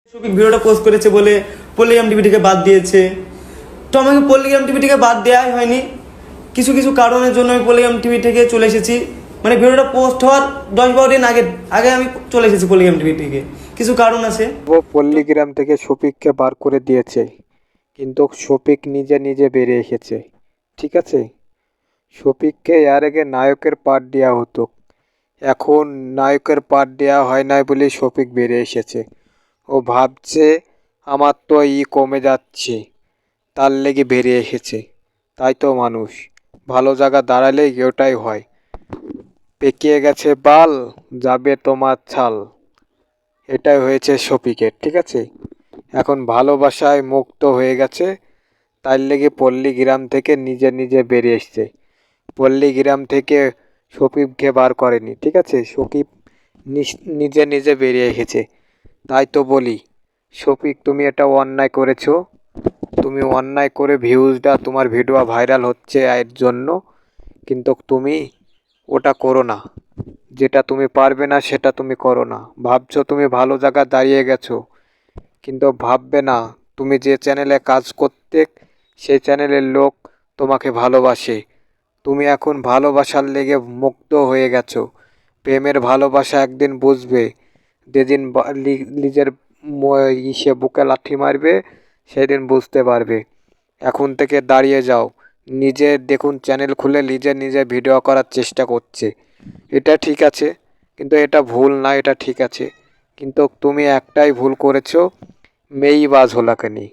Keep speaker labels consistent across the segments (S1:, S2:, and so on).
S1: শফিক ভিডিওটা পোস্ট করেছে বলে পল্লিগ্রাম টিভি থেকে বাদ দিয়েছে। তো আমাকে পল্লিগ্রাম টিভি থেকে বাদ দেওয়াই হয়নি, কিছু কিছু কারণের জন্য আমি পল্লিগ্রাম টিভি থেকে চলে এসেছি। মানে ভিডিওটা পোস্ট হওয়ার 10-12 দিন আগে আগে আমি চলে এসেছি পল্লিগ্রাম টিভি থেকে, কিছু কারণ আছে।
S2: ও পল্লীগ্রাম থেকে শফিককে বার করে দিয়েছে, কিন্তু শফিক নিজে নিজে বেরিয়ে এসেছে। ঠিক আছে, শফিককে এর আগে নায়কের পার্ট দেওয়া হতো, এখন নায়কের পার্ট দেওয়া হয় না বলে শফিক বেরিয়ে এসেছে। ও ভাবছে আমার তো কমে যাচ্ছে, তার লেগে বেরিয়ে এসেছে। তাই তো মানুষ ভালো জায়গা দাঁড়ালে ওটাই হয়। পেকিয়ে গেছে বাল, যাবে তোমার ছাল, এটাই হয়েছে শফিকের। ঠিক আছে, এখন ভালোবাসায় মুক্ত হয়ে গেছে, তার লেগে পল্লীগ্রাম থেকে নিজে নিজে বেরিয়ে এসছে। পল্লীগ্রাম থেকে শফিককে বার করেনি। ঠিক আছে, শফিক নিজে নিজে বেরিয়ে এসেছে। তাই তো বলি, শফিক তুমি এটা অন্যায় করেছো। তুমি অন্যায় করে ভিউজটা, তোমার ভিডিও ভাইরাল হচ্ছে এর জন্য, কিন্তু তুমি ওটা করো না। যেটা তুমি পারবে না সেটা তুমি করো না। ভাবছো তুমি ভালো জায়গায় দাঁড়িয়ে গেছো, কিন্তু ভাববে না তুমি যে চ্যানেলে কাজ করতে সেই চ্যানেলের লোক তোমাকে ভালোবাসে। তুমি এখন ভালোবাসার লেগে মুক্ত হয়ে গেছো। প্রেমের ভালোবাসা একদিন বুঝবে, যেদিন নিজের ইসে বুকে লাথি মারবে সেদিন বুঝতে পারবে। এখন থেকে দাঁড়িয়ে যাও। নিজে দেখুন চ্যানেল খুলে নিজে নিজে ভিডিও করার চেষ্টা করছে, এটা ঠিক আছে, কিন্তু এটা ভুল না, এটা ঠিক আছে। কিন্তু তুমি একটাই ভুল করেছো, মেইবাজ হলাকেনি।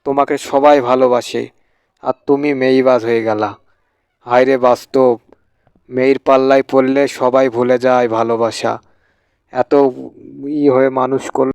S2: তোমাকে সবাই ভালোবাসে আর তুমি মেইবাজ হয়ে গেলা। হায়রে বাস্তব, মেয়ের পাল্লায় পড়লে সবাই ভুলে যায় ভালোবাসা। এত হয়ে মানুষ করল।